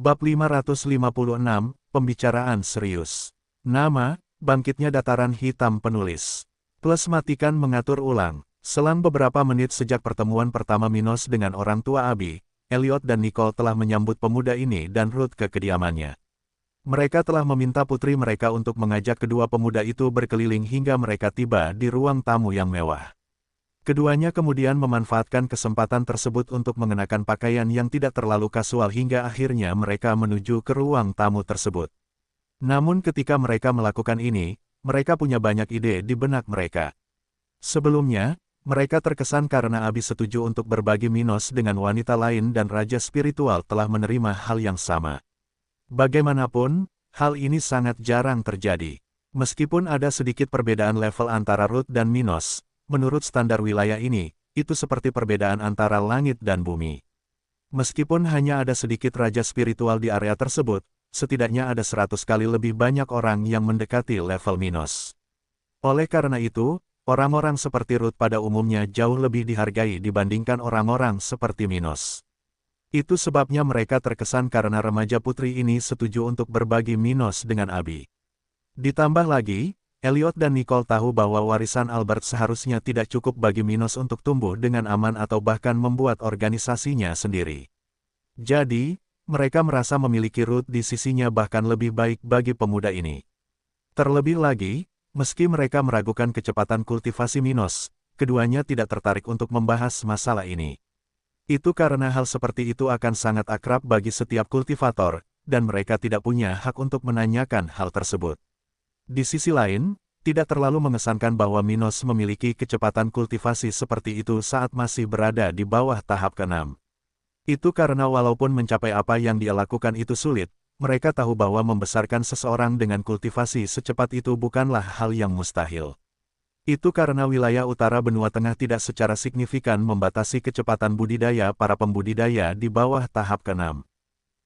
Bab 556, Pembicaraan Serius. Nama, Bangkitnya Dataran Hitam Penulis. Plus matikan mengatur ulang. Selang beberapa menit sejak pertemuan pertama Minos dengan orang tua Abi, Elliot dan Nicole telah menyambut pemuda ini dan Ruth ke kediamannya. Mereka telah meminta putri mereka untuk mengajak kedua pemuda itu berkeliling hingga mereka tiba di ruang tamu yang mewah. Keduanya kemudian memanfaatkan kesempatan tersebut untuk mengenakan pakaian yang tidak terlalu kasual hingga akhirnya mereka menuju ke ruang tamu tersebut. Namun ketika mereka melakukan ini, mereka punya banyak ide di benak mereka. Sebelumnya, mereka terkesan karena Abi setuju untuk berbagi Minos dengan wanita lain dan Raja Spiritual telah menerima hal yang sama. Bagaimanapun, hal ini sangat jarang terjadi. Meskipun ada sedikit perbedaan level antara Ruth dan Minos, menurut standar wilayah ini, itu seperti perbedaan antara langit dan bumi. Meskipun hanya ada sedikit raja spiritual di area tersebut, setidaknya ada 100 kali lebih banyak orang yang mendekati level Minos. Oleh karena itu, orang-orang seperti Ruth pada umumnya jauh lebih dihargai dibandingkan orang-orang seperti Minos. Itu sebabnya mereka terkesan karena remaja putri ini setuju untuk berbagi Minos dengan Abi. Ditambah lagi, Elliot dan Nicole tahu bahwa warisan Albert seharusnya tidak cukup bagi Minos untuk tumbuh dengan aman atau bahkan membuat organisasinya sendiri. Jadi, mereka merasa memiliki Ruth di sisinya bahkan lebih baik bagi pemuda ini. Terlebih lagi, meski mereka meragukan kecepatan kultivasi Minos, keduanya tidak tertarik untuk membahas masalah ini. Itu karena hal seperti itu akan sangat akrab bagi setiap kultivator, dan mereka tidak punya hak untuk menanyakan hal tersebut. Di sisi lain, tidak terlalu mengesankan bahwa Minos memiliki kecepatan kultivasi seperti itu saat masih berada di bawah tahap ke-6. Itu karena walaupun mencapai apa yang dia lakukan itu sulit, mereka tahu bahwa membesarkan seseorang dengan kultivasi secepat itu bukanlah hal yang mustahil. Itu karena wilayah utara benua tengah tidak secara signifikan membatasi kecepatan budidaya para pembudidaya di bawah tahap ke-6.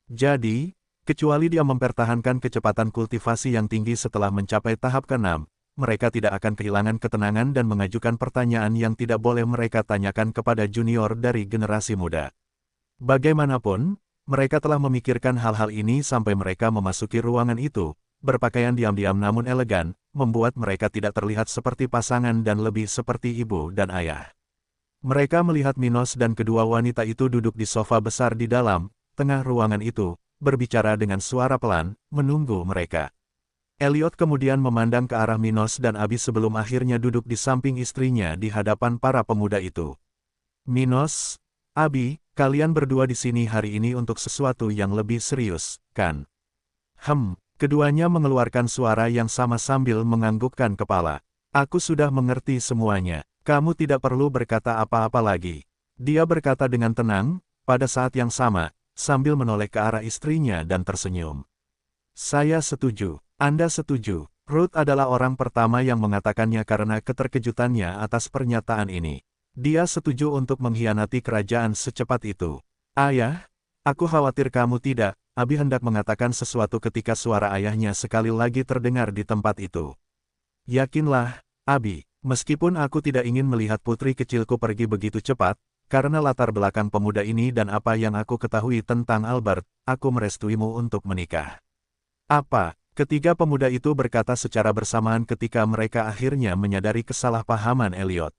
Jadi, kecuali dia mempertahankan kecepatan kultivasi yang tinggi setelah mencapai tahap ke-6, mereka tidak akan kehilangan ketenangan dan mengajukan pertanyaan yang tidak boleh mereka tanyakan kepada junior dari generasi muda. Bagaimanapun, mereka telah memikirkan hal-hal ini sampai mereka memasuki ruangan itu, berpakaian diam-diam namun elegan, membuat mereka tidak terlihat seperti pasangan dan lebih seperti ibu dan ayah. Mereka melihat Minos dan kedua wanita itu duduk di sofa besar di dalam, tengah ruangan itu, berbicara dengan suara pelan, menunggu mereka. Elliot kemudian memandang ke arah Minos dan Abi sebelum akhirnya duduk di samping istrinya di hadapan para pemuda itu. Minos, Abi, kalian berdua di sini hari ini untuk sesuatu yang lebih serius, kan? Keduanya mengeluarkan suara yang sama sambil menganggukkan kepala. Aku sudah mengerti semuanya. Kamu tidak perlu berkata apa-apa lagi. Dia berkata dengan tenang, pada saat yang sama, sambil menoleh ke arah istrinya dan tersenyum. Saya setuju. Anda setuju. Ruth adalah orang pertama yang mengatakannya karena keterkejutannya atas pernyataan ini. Dia setuju untuk mengkhianati kerajaan secepat itu. Ayah, aku khawatir kamu tidak. Abi hendak mengatakan sesuatu ketika suara ayahnya sekali lagi terdengar di tempat itu. Yakinlah, Abi, meskipun aku tidak ingin melihat putri kecilku pergi begitu cepat, karena latar belakang pemuda ini dan apa yang aku ketahui tentang Albert, aku merestuimu untuk menikah. Apa? Ketiga pemuda itu berkata secara bersamaan ketika mereka akhirnya menyadari kesalahpahaman Elliot.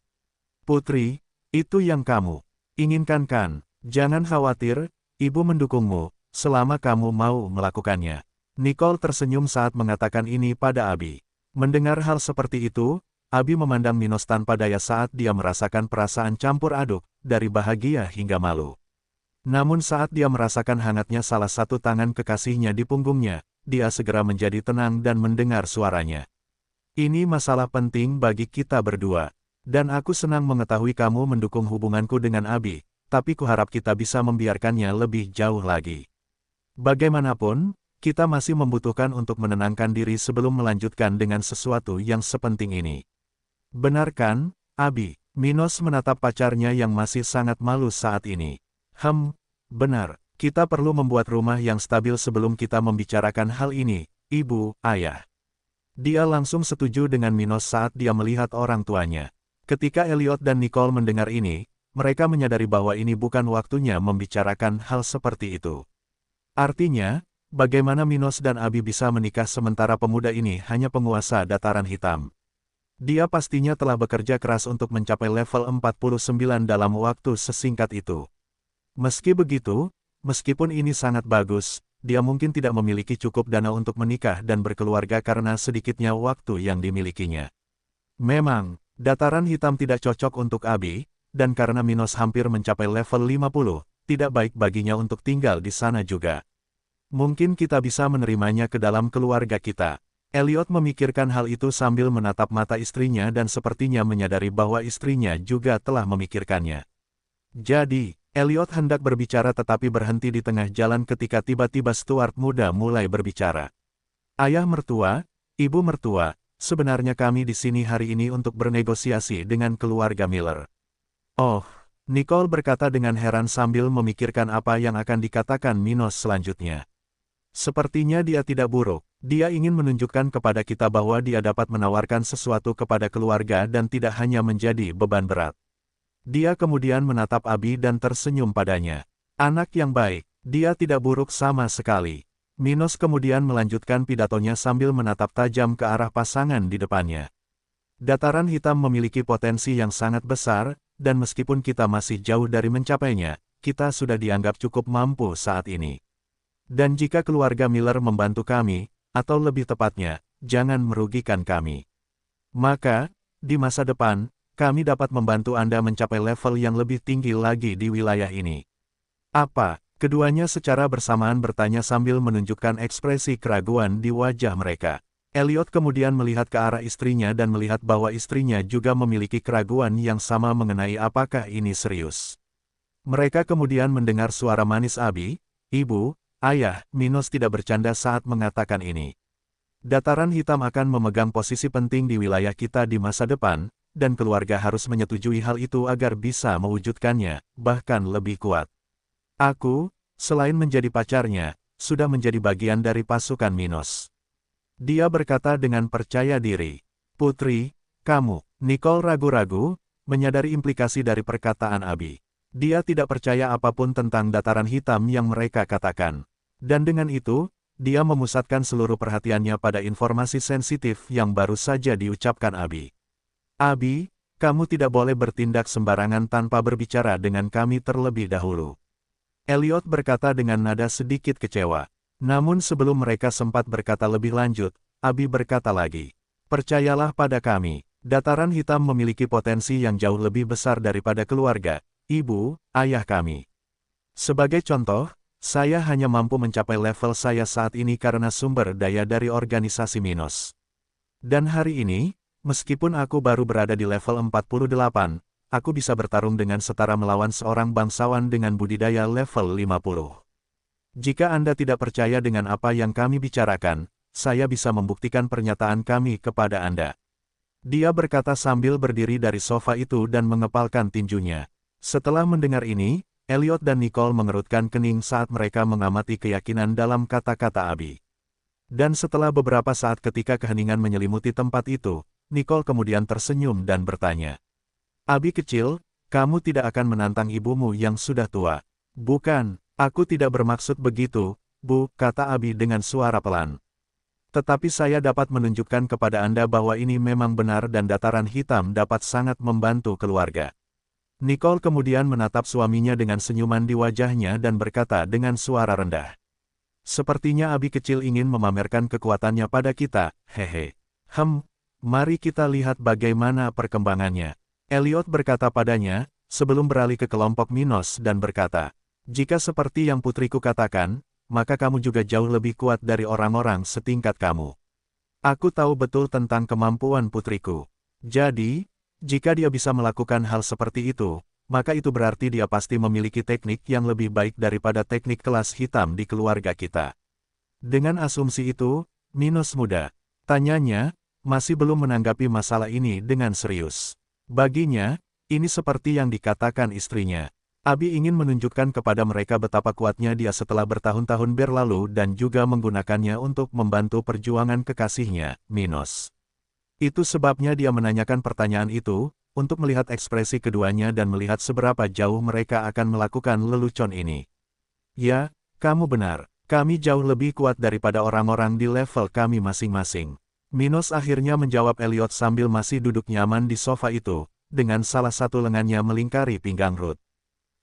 Putri, itu yang kamu inginkan kan? Jangan khawatir, ibu mendukungmu. Selama kamu mau melakukannya. Nicole tersenyum saat mengatakan ini pada Abi. Mendengar hal seperti itu, Abi memandang Minos tanpa daya saat dia merasakan perasaan campur aduk, dari bahagia hingga malu. Namun saat dia merasakan hangatnya salah satu tangan kekasihnya di punggungnya, dia segera menjadi tenang dan mendengar suaranya. Ini masalah penting bagi kita berdua. Dan aku senang mengetahui kamu mendukung hubunganku dengan Abi, tapi kuharap kita bisa membiarkannya lebih jauh lagi. Bagaimanapun, kita masih membutuhkan untuk menenangkan diri sebelum melanjutkan dengan sesuatu yang sepenting ini. Benar kan, Abi? Minos menatap pacarnya yang masih sangat malu saat ini. Benar. Kita perlu membuat rumah yang stabil sebelum kita membicarakan hal ini, Ibu, Ayah. Dia langsung setuju dengan Minos saat dia melihat orang tuanya. Ketika Elliot dan Nicole mendengar ini, mereka menyadari bahwa ini bukan waktunya membicarakan hal seperti itu. Artinya, bagaimana Minos dan Abi bisa menikah sementara pemuda ini hanya penguasa dataran hitam? Dia pastinya telah bekerja keras untuk mencapai level 49 dalam waktu sesingkat itu. Meski begitu, meskipun ini sangat bagus, dia mungkin tidak memiliki cukup dana untuk menikah dan berkeluarga karena sedikitnya waktu yang dimilikinya. Memang, dataran hitam tidak cocok untuk Abi, dan karena Minos hampir mencapai level 50, tidak baik baginya untuk tinggal di sana juga. Mungkin kita bisa menerimanya ke dalam keluarga kita. Elliot memikirkan hal itu sambil menatap mata istrinya dan sepertinya menyadari bahwa istrinya juga telah memikirkannya. Jadi, Elliot hendak berbicara tetapi berhenti di tengah jalan ketika tiba-tiba Stuart muda mulai berbicara. Ayah mertua, ibu mertua, sebenarnya kami di sini hari ini untuk bernegosiasi dengan keluarga Miller. Oh, Nicole berkata dengan heran sambil memikirkan apa yang akan dikatakan Minos selanjutnya. Sepertinya dia tidak buruk, dia ingin menunjukkan kepada kita bahwa dia dapat menawarkan sesuatu kepada keluarga dan tidak hanya menjadi beban berat. Dia kemudian menatap Abi dan tersenyum padanya. Anak yang baik, dia tidak buruk sama sekali. Minos kemudian melanjutkan pidatonya sambil menatap tajam ke arah pasangan di depannya. Dataran hitam memiliki potensi yang sangat besar, dan meskipun kita masih jauh dari mencapainya, kita sudah dianggap cukup mampu saat ini. Dan jika keluarga Miller membantu kami, atau lebih tepatnya, jangan merugikan kami. Maka, di masa depan, kami dapat membantu Anda mencapai level yang lebih tinggi lagi di wilayah ini. Apa? Keduanya secara bersamaan bertanya sambil menunjukkan ekspresi keraguan di wajah mereka. Elliot kemudian melihat ke arah istrinya dan melihat bahwa istrinya juga memiliki keraguan yang sama mengenai apakah ini serius. Mereka kemudian mendengar suara manis Abi, "Ibu, Ayah, Minos tidak bercanda saat mengatakan ini. Dataran hitam akan memegang posisi penting di wilayah kita di masa depan, dan keluarga harus menyetujui hal itu agar bisa mewujudkannya, bahkan lebih kuat. Aku, selain menjadi pacarnya, sudah menjadi bagian dari pasukan Minos." Dia berkata dengan percaya diri. "Putri, kamu." Nicole ragu-ragu, menyadari implikasi dari perkataan Abi. Dia tidak percaya apapun tentang dataran hitam yang mereka katakan. Dan dengan itu, dia memusatkan seluruh perhatiannya pada informasi sensitif yang baru saja diucapkan Abi. "Abi, kamu tidak boleh bertindak sembarangan tanpa berbicara dengan kami terlebih dahulu." Elliot berkata dengan nada sedikit kecewa. Namun sebelum mereka sempat berkata lebih lanjut, Abi berkata lagi, "Percayalah pada kami, dataran hitam memiliki potensi yang jauh lebih besar daripada keluarga, ibu, ayah kami. Sebagai contoh, saya hanya mampu mencapai level saya saat ini karena sumber daya dari organisasi Minos. Dan hari ini, meskipun aku baru berada di level 48, aku bisa bertarung dengan setara melawan seorang bangsawan dengan budidaya level 50. Jika Anda tidak percaya dengan apa yang kami bicarakan, saya bisa membuktikan pernyataan kami kepada Anda." Dia berkata sambil berdiri dari sofa itu dan mengepalkan tinjunya. Setelah mendengar ini, Elliot dan Nicole mengerutkan kening saat mereka mengamati keyakinan dalam kata-kata Abi. Dan setelah beberapa saat ketika keheningan menyelimuti tempat itu, Nicole kemudian tersenyum dan bertanya, "Abi kecil, kamu tidak akan menantang ibumu yang sudah tua." "Bukan, aku tidak bermaksud begitu, Bu," kata Abi dengan suara pelan. "Tetapi saya dapat menunjukkan kepada Anda bahwa ini memang benar dan dataran hitam dapat sangat membantu keluarga." Nicole kemudian menatap suaminya dengan senyuman di wajahnya dan berkata dengan suara rendah, "Sepertinya Abi kecil ingin memamerkan kekuatannya pada kita, hehe. Mari kita lihat bagaimana perkembangannya." Elliot berkata padanya, sebelum beralih ke kelompok Minos dan berkata, "Jika seperti yang putriku katakan, maka kamu juga jauh lebih kuat dari orang-orang setingkat kamu. Aku tahu betul tentang kemampuan putriku. Jadi, jika dia bisa melakukan hal seperti itu, maka itu berarti dia pasti memiliki teknik yang lebih baik daripada teknik kelas hitam di keluarga kita." Dengan asumsi itu, Minos muda, tanyanya, masih belum menanggapi masalah ini dengan serius. Baginya, ini seperti yang dikatakan istrinya. Abi ingin menunjukkan kepada mereka betapa kuatnya dia setelah bertahun-tahun berlalu dan juga menggunakannya untuk membantu perjuangan kekasihnya, Minos. Itu sebabnya dia menanyakan pertanyaan itu, untuk melihat ekspresi keduanya dan melihat seberapa jauh mereka akan melakukan lelucon ini. "Ya, kamu benar. Kami jauh lebih kuat daripada orang-orang di level kami masing-masing. Minos akhirnya menjawab Elliot sambil masih duduk nyaman di sofa itu, dengan salah satu lengannya melingkari pinggang Ruth.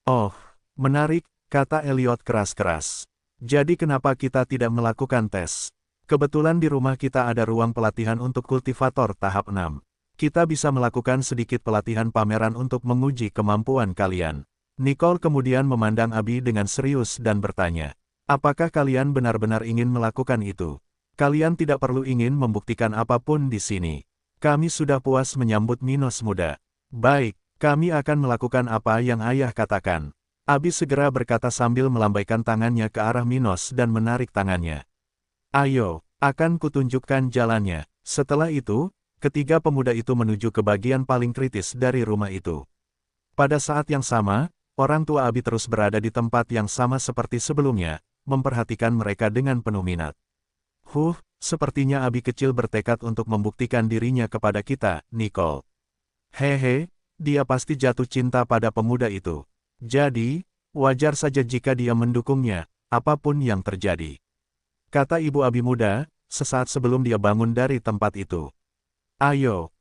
Oh, menarik, kata Elliot keras-keras. Jadi kenapa kita tidak melakukan tes? Kebetulan di rumah kita ada ruang pelatihan untuk kultivator tahap 6. Kita bisa melakukan sedikit pelatihan pameran untuk menguji kemampuan kalian. Nicole kemudian memandang Abby dengan serius dan bertanya, apakah kalian benar-benar ingin melakukan itu? Kalian tidak perlu ingin membuktikan apapun di sini. Kami sudah puas menyambut Minos muda. Baik, kami akan melakukan apa yang ayah katakan. Abby segera berkata sambil melambaikan tangannya ke arah Minos dan menarik tangannya. Ayo, akan kutunjukkan jalannya. Setelah itu, ketiga pemuda itu menuju ke bagian paling kritis dari rumah itu. Pada saat yang sama, orang tua Abby terus berada di tempat yang sama seperti sebelumnya, memperhatikan mereka dengan penuh minat. Sepertinya Abby kecil bertekad untuk membuktikan dirinya kepada kita, Nicole. Hehe, dia pasti jatuh cinta pada pemuda itu. Jadi, wajar saja jika dia mendukungnya, apapun yang terjadi. Kata ibu Abby muda, sesaat sebelum dia bangun dari tempat itu. Ayo,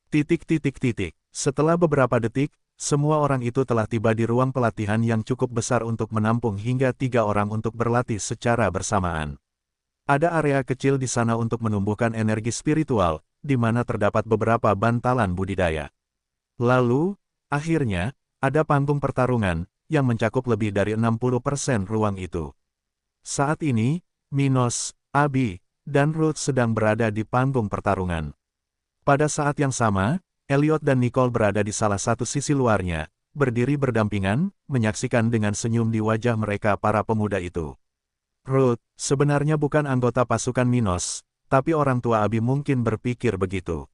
Setelah beberapa detik, semua orang itu telah tiba di ruang pelatihan yang cukup besar untuk menampung hingga 3 orang untuk berlatih secara bersamaan. Ada area kecil di sana untuk menumbuhkan energi spiritual, di mana terdapat beberapa bantalan budidaya. Lalu, akhirnya, ada panggung pertarungan, yang mencakup lebih dari 60% ruang itu. Saat ini, Minos, Abby, dan Ruth sedang berada di panggung pertarungan. Pada saat yang sama, Elliot dan Nicole berada di salah satu sisi luarnya, berdiri berdampingan, menyaksikan dengan senyum di wajah mereka para pemuda itu. Ruth, sebenarnya bukan anggota pasukan Minos, tapi orang tua Abby mungkin berpikir begitu.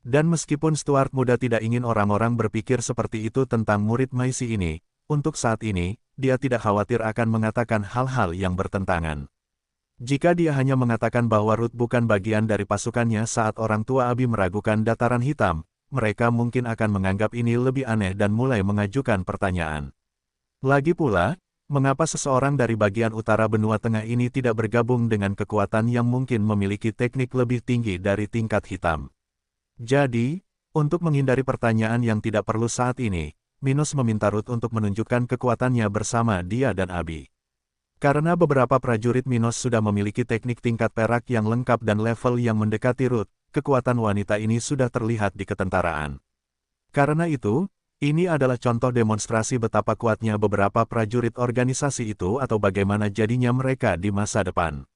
Dan meskipun Stuart muda tidak ingin orang-orang berpikir seperti itu tentang murid Maisi ini, untuk saat ini, dia tidak khawatir akan mengatakan hal-hal yang bertentangan. Jika dia hanya mengatakan bahwa Ruth bukan bagian dari pasukannya saat orang tua Abby meragukan dataran hitam, mereka mungkin akan menganggap ini lebih aneh dan mulai mengajukan pertanyaan. Lagi pula, mengapa seseorang dari bagian utara benua tengah ini tidak bergabung dengan kekuatan yang mungkin memiliki teknik lebih tinggi dari tingkat hitam? Jadi, untuk menghindari pertanyaan yang tidak perlu saat ini, Minos meminta Ruth untuk menunjukkan kekuatannya bersama dia dan Abby. Karena beberapa prajurit Minos sudah memiliki teknik tingkat perak yang lengkap dan level yang mendekati Ruth, kekuatan wanita ini sudah terlihat di ketentaraan. Karena itu, ini adalah contoh demonstrasi betapa kuatnya beberapa prajurit organisasi itu atau bagaimana jadinya mereka di masa depan.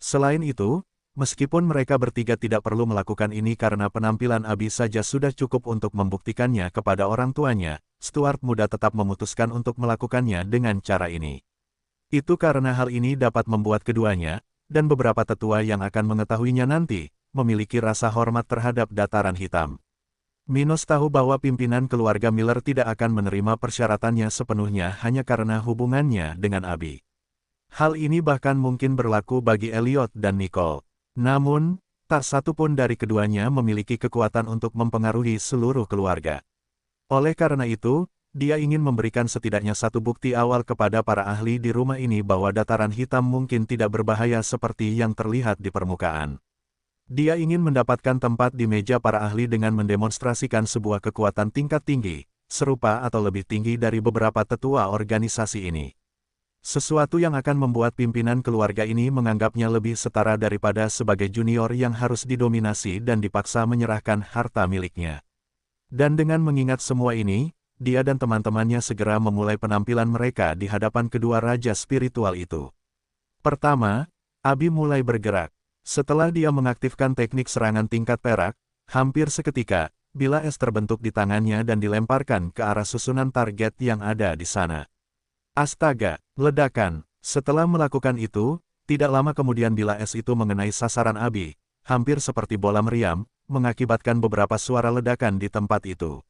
Selain itu, meskipun mereka bertiga tidak perlu melakukan ini karena penampilan Abby saja sudah cukup untuk membuktikannya kepada orang tuanya, Stuart muda tetap memutuskan untuk melakukannya dengan cara ini. Itu karena hal ini dapat membuat keduanya, dan beberapa tetua yang akan mengetahuinya nanti, memiliki rasa hormat terhadap dataran hitam. Minos tahu bahwa pimpinan keluarga Miller tidak akan menerima persyaratannya sepenuhnya hanya karena hubungannya dengan Abby. Hal ini bahkan mungkin berlaku bagi Elliot dan Nicole. Namun, tak satu pun dari keduanya memiliki kekuatan untuk mempengaruhi seluruh keluarga. Oleh karena itu, dia ingin memberikan setidaknya satu bukti awal kepada para ahli di rumah ini bahwa dataran hitam mungkin tidak berbahaya seperti yang terlihat di permukaan. Dia ingin mendapatkan tempat di meja para ahli dengan mendemonstrasikan sebuah kekuatan tingkat tinggi, serupa atau lebih tinggi dari beberapa tetua organisasi ini. Sesuatu yang akan membuat pimpinan keluarga ini menganggapnya lebih setara daripada sebagai junior yang harus didominasi dan dipaksa menyerahkan harta miliknya. Dan dengan mengingat semua ini, dia dan teman-temannya segera memulai penampilan mereka di hadapan kedua raja spiritual itu. Pertama, Abby mulai bergerak. Setelah dia mengaktifkan teknik serangan tingkat perak, hampir seketika, bilah es terbentuk di tangannya dan dilemparkan ke arah susunan target yang ada di sana. Astaga, ledakan! Setelah melakukan itu, tidak lama kemudian bilah es itu mengenai sasaran Abby, hampir seperti bola meriam, mengakibatkan beberapa suara ledakan di tempat itu.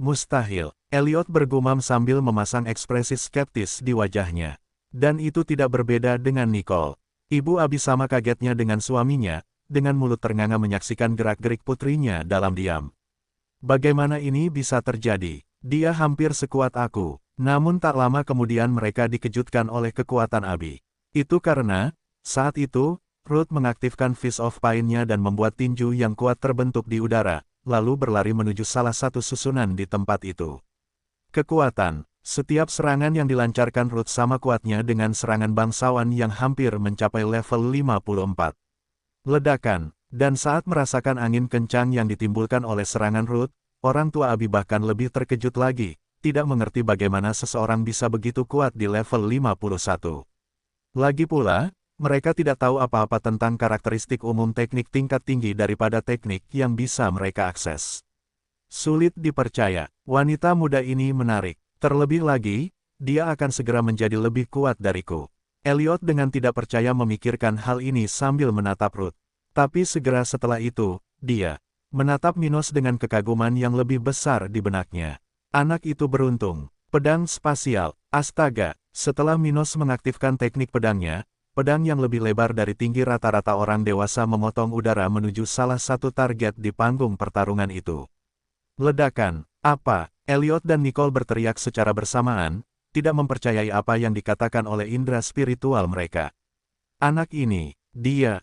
Mustahil, Elliot bergumam sambil memasang ekspresi skeptis di wajahnya. Dan itu tidak berbeda dengan Nicole. Ibu Abby sama kagetnya dengan suaminya, dengan mulut ternganga menyaksikan gerak-gerik putrinya dalam diam. Bagaimana ini bisa terjadi? Dia hampir sekuat aku. Namun tak lama kemudian mereka dikejutkan oleh kekuatan Abby. Itu karena, saat itu, Ruth mengaktifkan Fist of Pain-nya dan membuat tinju yang kuat terbentuk di udara, lalu berlari menuju salah satu susunan di tempat itu. Kekuatan. Setiap serangan yang dilancarkan Ruth sama kuatnya dengan serangan bangsawan yang hampir mencapai level 54. Ledakan. Dan saat merasakan angin kencang yang ditimbulkan oleh serangan Ruth, orang tua Abi bahkan lebih terkejut lagi, tidak mengerti bagaimana seseorang bisa begitu kuat di level 51. Lagi pula, mereka tidak tahu apa-apa tentang karakteristik umum teknik tingkat tinggi daripada teknik yang bisa mereka akses. Sulit dipercaya, wanita muda ini menarik. Terlebih lagi, dia akan segera menjadi lebih kuat dariku. Elliot dengan tidak percaya memikirkan hal ini sambil menatap Ruth. Tapi segera setelah itu, dia menatap Minos dengan kekaguman yang lebih besar di benaknya. Anak itu beruntung. Pedang spasial, astaga. Setelah Minos mengaktifkan teknik pedangnya, pedang yang lebih lebar dari tinggi rata-rata orang dewasa memotong udara menuju salah satu target di panggung pertarungan itu. Ledakan. Apa? Elliot dan Nicole berteriak secara bersamaan, tidak mempercayai apa yang dikatakan oleh indera spiritual mereka. Anak ini, dia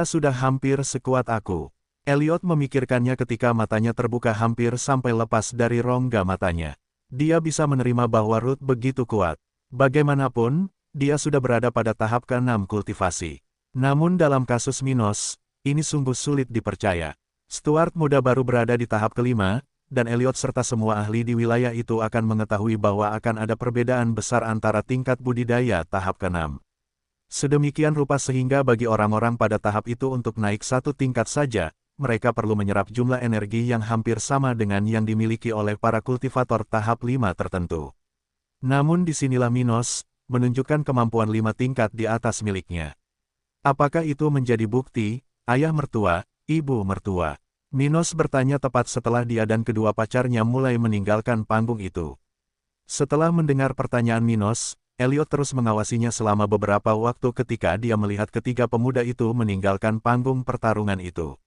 sudah hampir sekuat aku. Elliot memikirkannya ketika matanya terbuka hampir sampai lepas dari rongga matanya. Dia bisa menerima bahwa Ruth begitu kuat. Bagaimanapun, dia sudah berada pada tahap ke-6 kultivasi. Namun dalam kasus Minos, ini sungguh sulit dipercaya. Stuart muda baru berada di tahap ke-5, dan Elliot serta semua ahli di wilayah itu akan mengetahui bahwa akan ada perbedaan besar antara tingkat budidaya tahap ke-6. Sedemikian rupa sehingga bagi orang-orang pada tahap itu untuk naik satu tingkat saja, mereka perlu menyerap jumlah energi yang hampir sama dengan yang dimiliki oleh para kultivator tahap 5 tertentu. Namun disinilah Minos menunjukkan kemampuan 5 tingkat di atas miliknya. Apakah itu menjadi bukti, ayah mertua, ibu mertua? Minos bertanya tepat setelah dia dan kedua pacarnya mulai meninggalkan panggung itu. Setelah mendengar pertanyaan Minos, Elliot terus mengawasinya selama beberapa waktu ketika dia melihat ketiga pemuda itu meninggalkan panggung pertarungan itu.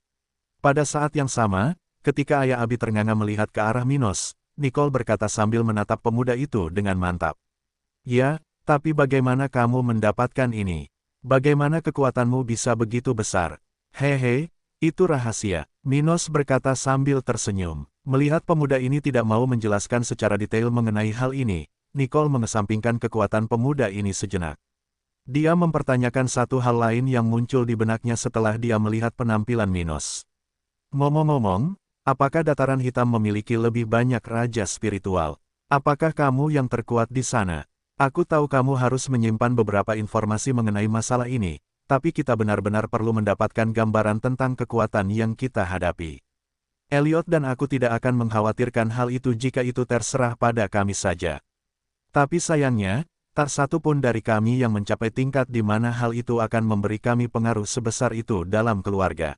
Pada saat yang sama, ketika ayah Abi ternganga melihat ke arah Minos, Nicole berkata sambil menatap pemuda itu dengan mantap. Ya, tapi bagaimana kamu mendapatkan ini? Bagaimana kekuatanmu bisa begitu besar? Hehe, itu rahasia, Minos berkata sambil tersenyum. Melihat pemuda ini tidak mau menjelaskan secara detail mengenai hal ini, Nicole mengesampingkan kekuatan pemuda ini sejenak. Dia mempertanyakan satu hal lain yang muncul di benaknya setelah dia melihat penampilan Minos. Ngomong-ngomong, apakah dataran hitam memiliki lebih banyak raja spiritual? Apakah kamu yang terkuat di sana? Aku tahu kamu harus menyimpan beberapa informasi mengenai masalah ini, tapi kita benar-benar perlu mendapatkan gambaran tentang kekuatan yang kita hadapi. Elliot dan aku tidak akan mengkhawatirkan hal itu jika itu terserah pada kami saja. Tapi sayangnya, tak satu pun dari kami yang mencapai tingkat di mana hal itu akan memberi kami pengaruh sebesar itu dalam keluarga.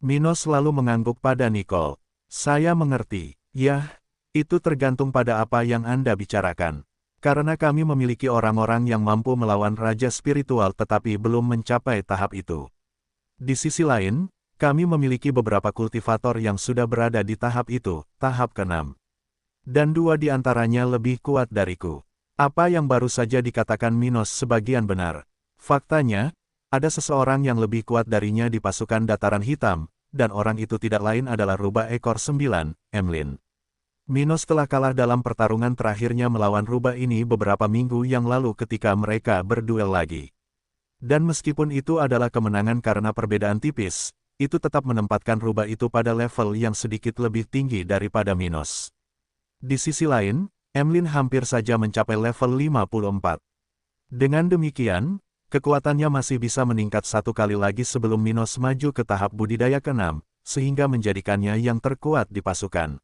Minos selalu mengangguk pada Nicole. Saya mengerti. Yah, itu tergantung pada apa yang Anda bicarakan. Karena kami memiliki orang-orang yang mampu melawan raja spiritual tetapi belum mencapai tahap itu. Di sisi lain, kami memiliki beberapa kultivator yang sudah berada di tahap itu, tahap ke-6. Dan 2 di antaranya lebih kuat dariku. Apa yang baru saja dikatakan Minos sebagian benar. Faktanya, ada seseorang yang lebih kuat darinya di pasukan dataran hitam, dan orang itu tidak lain adalah rubah ekor 9, Emlyn. Minos telah kalah dalam pertarungan terakhirnya melawan rubah ini beberapa minggu yang lalu ketika mereka berduel lagi. Dan meskipun itu adalah kemenangan karena perbedaan tipis, itu tetap menempatkan rubah itu pada level yang sedikit lebih tinggi daripada Minos. Di sisi lain, Emlyn hampir saja mencapai level 54. Dengan demikian, kekuatannya masih bisa meningkat satu kali lagi sebelum Minos maju ke tahap budidaya ke-6, sehingga menjadikannya yang terkuat di pasukan.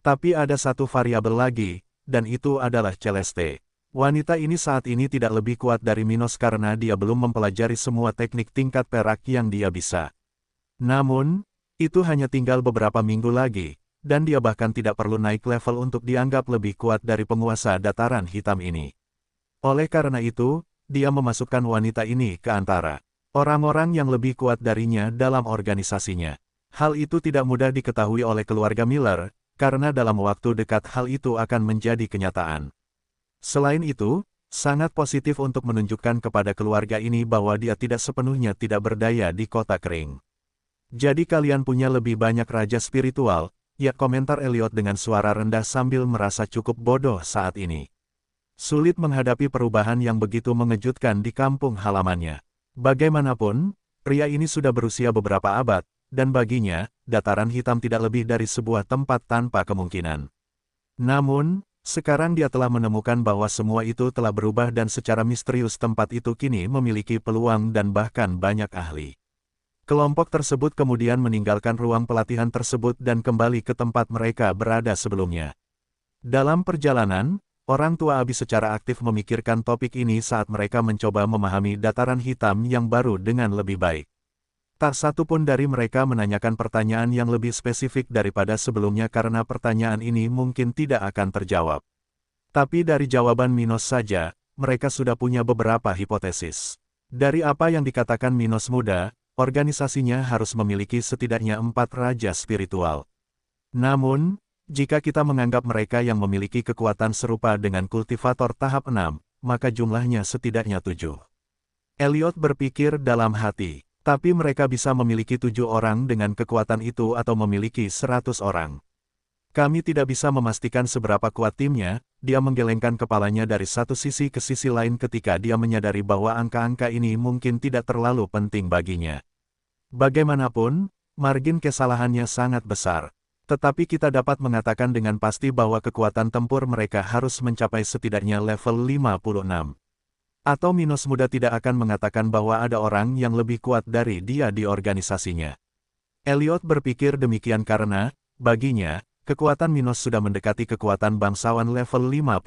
Tapi ada satu variabel lagi, dan itu adalah Celeste. Wanita ini saat ini tidak lebih kuat dari Minos karena dia belum mempelajari semua teknik tingkat perak yang dia bisa. Namun, itu hanya tinggal beberapa minggu lagi, dan dia bahkan tidak perlu naik level untuk dianggap lebih kuat dari penguasa dataran hitam ini. Oleh karena itu, dia memasukkan wanita ini ke antara orang-orang yang lebih kuat darinya dalam organisasinya. Hal itu tidak mudah diketahui oleh keluarga Miller, karena dalam waktu dekat hal itu akan menjadi kenyataan. Selain itu, Sangat positif untuk menunjukkan kepada keluarga ini bahwa dia tidak sepenuhnya tidak berdaya di kota kering. Jadi kalian punya lebih banyak raja spiritual, ya, komentar Elliot dengan suara rendah sambil merasa cukup bodoh saat ini. Sulit menghadapi perubahan yang begitu mengejutkan di kampung halamannya. Bagaimanapun, pria ini sudah berusia beberapa abad, dan baginya, dataran hitam tidak lebih dari sebuah tempat tanpa kemungkinan. Namun, sekarang dia telah menemukan bahwa semua itu telah berubah dan secara misterius tempat itu kini memiliki peluang dan bahkan banyak ahli. Kelompok tersebut kemudian meninggalkan ruang pelatihan tersebut dan kembali ke tempat mereka berada sebelumnya. Dalam perjalanan, orang tua Abi secara aktif memikirkan topik ini saat mereka mencoba memahami dataran hitam yang baru dengan lebih baik. Tak satu pun dari mereka menanyakan pertanyaan yang lebih spesifik daripada sebelumnya karena pertanyaan ini mungkin tidak akan terjawab. Tapi dari jawaban Minos saja, mereka sudah punya beberapa hipotesis. Dari apa yang dikatakan Minos muda, organisasinya harus memiliki setidaknya 4 raja spiritual. Namun, jika kita menganggap mereka yang memiliki kekuatan serupa dengan kultivator tahap 6, maka jumlahnya setidaknya 7. Elliot berpikir dalam hati. Tapi mereka bisa memiliki 7 orang dengan kekuatan itu atau memiliki 100 orang. Kami tidak bisa memastikan seberapa kuat timnya, dia menggelengkan kepalanya dari satu sisi ke sisi lain ketika dia menyadari bahwa angka-angka ini mungkin tidak terlalu penting baginya. Bagaimanapun, margin kesalahannya sangat besar. Tetapi kita dapat mengatakan dengan pasti bahwa kekuatan tempur mereka harus mencapai setidaknya level 56. Atau Minos muda tidak akan mengatakan bahwa ada orang yang lebih kuat dari dia di organisasinya. Elliot berpikir demikian karena, baginya, kekuatan Minos sudah mendekati kekuatan bangsawan level 55.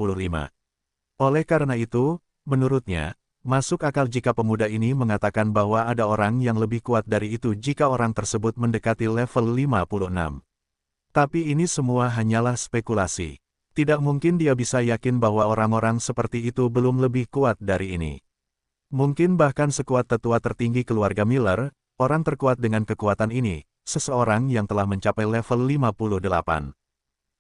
Oleh karena itu, menurutnya, masuk akal jika pemuda ini mengatakan bahwa ada orang yang lebih kuat dari itu jika orang tersebut mendekati level 56. Tapi ini semua hanyalah spekulasi. Tidak mungkin dia bisa yakin bahwa orang-orang seperti itu belum lebih kuat dari ini. Mungkin bahkan sekuat tetua tertinggi keluarga Miller, orang terkuat dengan kekuatan ini, seseorang yang telah mencapai level 58.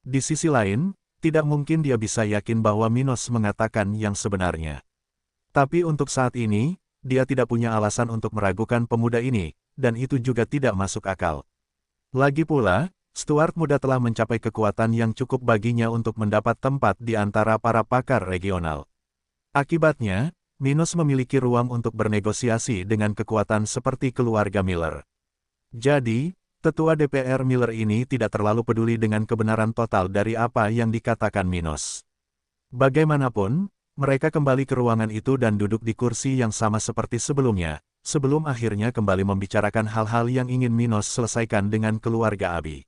Di sisi lain, tidak mungkin dia bisa yakin bahwa Minos mengatakan yang sebenarnya. Tapi untuk saat ini, dia tidak punya alasan untuk meragukan pemuda ini, dan itu juga tidak masuk akal. Lagi pula, Stuart muda telah mencapai kekuatan yang cukup baginya untuk mendapat tempat di antara para pakar regional. Akibatnya, Minos memiliki ruang untuk bernegosiasi dengan kekuatan seperti keluarga Miller. Jadi, tetua DPR Miller ini tidak terlalu peduli dengan kebenaran total dari apa yang dikatakan Minos. Bagaimanapun, mereka kembali ke ruangan itu dan duduk di kursi yang sama seperti sebelumnya, sebelum akhirnya kembali membicarakan hal-hal yang ingin Minos selesaikan dengan keluarga Abi.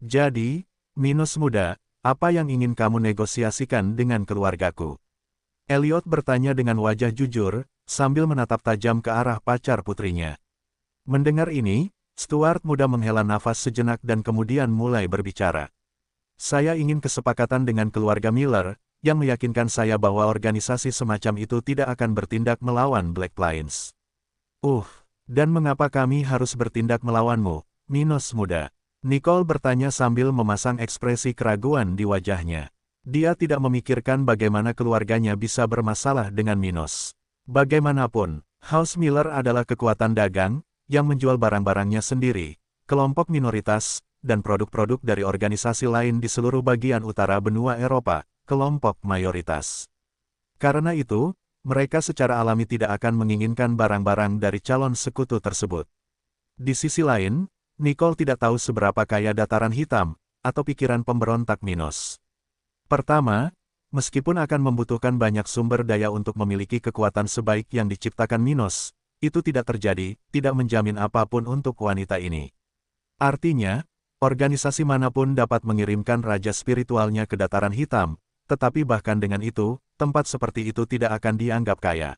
Jadi, Minos muda, apa yang ingin kamu negosiasikan dengan keluargaku? Elliot bertanya dengan wajah jujur, sambil menatap tajam ke arah pacar putrinya. Mendengar ini, Stuart muda menghela nafas sejenak dan kemudian mulai berbicara. Saya ingin kesepakatan dengan keluarga Miller, yang meyakinkan saya bahwa organisasi semacam itu tidak akan bertindak melawan Black Plains. Dan mengapa kami harus bertindak melawanmu, Minos muda? Nicole bertanya sambil memasang ekspresi keraguan di wajahnya. Dia tidak memikirkan bagaimana keluarganya bisa bermasalah dengan Minos. Bagaimanapun, House Miller adalah kekuatan dagang, yang menjual barang-barangnya sendiri, kelompok minoritas, dan produk-produk dari organisasi lain di seluruh bagian utara benua Eropa, kelompok mayoritas. Karena itu, mereka secara alami tidak akan menginginkan barang-barang dari calon sekutu tersebut. Di sisi lain, Nicole tidak tahu seberapa kaya dataran hitam, atau pikiran pemberontak Minos. Pertama, meskipun akan membutuhkan banyak sumber daya untuk memiliki kekuatan sebaik yang diciptakan Minos, itu tidak terjadi, tidak menjamin apapun untuk wanita ini. Artinya, organisasi manapun dapat mengirimkan raja spiritualnya ke dataran hitam, tetapi bahkan dengan itu, tempat seperti itu tidak akan dianggap kaya.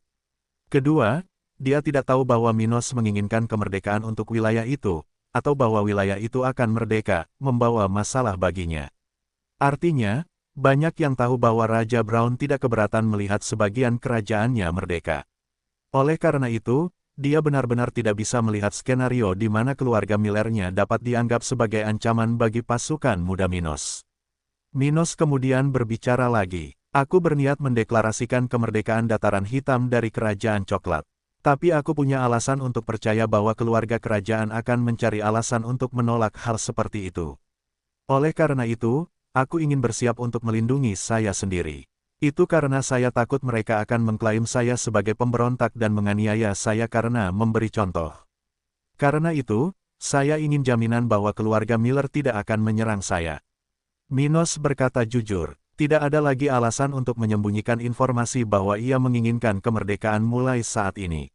Kedua, dia tidak tahu bahwa Minos menginginkan kemerdekaan untuk wilayah itu, atau bahwa wilayah itu akan merdeka, membawa masalah baginya. Artinya, banyak yang tahu bahwa Raja Brown tidak keberatan melihat sebagian kerajaannya merdeka. Oleh karena itu, dia benar-benar tidak bisa melihat skenario di mana keluarga Millernya dapat dianggap sebagai ancaman bagi pasukan muda Minos. Minos kemudian berbicara lagi. Aku berniat mendeklarasikan kemerdekaan dataran hitam dari kerajaan coklat. Tapi aku punya alasan untuk percaya bahwa keluarga kerajaan akan mencari alasan untuk menolak hal seperti itu. Oleh karena itu, aku ingin bersiap untuk melindungi saya sendiri. Itu karena saya takut mereka akan mengklaim saya sebagai pemberontak dan menganiaya saya karena memberi contoh. Karena itu, saya ingin jaminan bahwa keluarga Miller tidak akan menyerang saya. Minos berkata jujur. Tidak ada lagi alasan untuk menyembunyikan informasi bahwa ia menginginkan kemerdekaan mulai saat ini.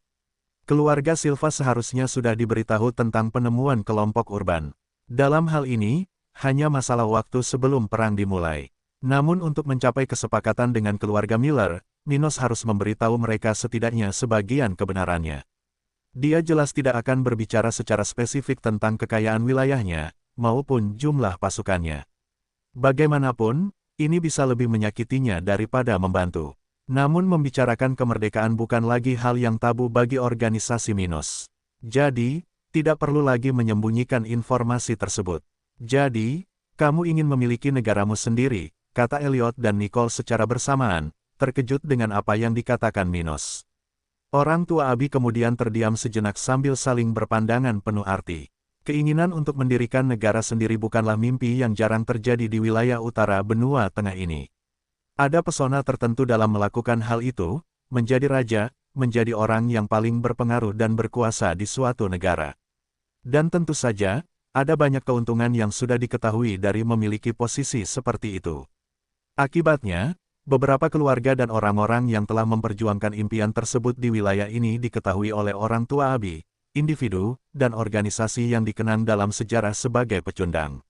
Keluarga Silva seharusnya sudah diberitahu tentang penemuan kelompok urban. Dalam hal ini, hanya masalah waktu sebelum perang dimulai. Namun untuk mencapai kesepakatan dengan keluarga Miller, Minos harus memberitahu mereka setidaknya sebagian kebenarannya. Dia jelas tidak akan berbicara secara spesifik tentang kekayaan wilayahnya, maupun jumlah pasukannya. Bagaimanapun, ini bisa lebih menyakitinya daripada membantu. Namun membicarakan kemerdekaan bukan lagi hal yang tabu bagi organisasi Minos. Jadi, tidak perlu lagi menyembunyikan informasi tersebut. Jadi, kamu ingin memiliki negaramu sendiri, kata Elliot dan Nicole secara bersamaan, terkejut dengan apa yang dikatakan Minos. Orang tua Abi kemudian terdiam sejenak sambil saling berpandangan penuh arti. Keinginan untuk mendirikan negara sendiri bukanlah mimpi yang jarang terjadi di wilayah utara benua tengah ini. Ada pesona tertentu dalam melakukan hal itu, menjadi raja, menjadi orang yang paling berpengaruh dan berkuasa di suatu negara. Dan tentu saja, ada banyak keuntungan yang sudah diketahui dari memiliki posisi seperti itu. Akibatnya, beberapa keluarga dan orang-orang yang telah memperjuangkan impian tersebut di wilayah ini diketahui oleh orang tua Abi, individu, dan organisasi yang dikenang dalam sejarah sebagai pecundang.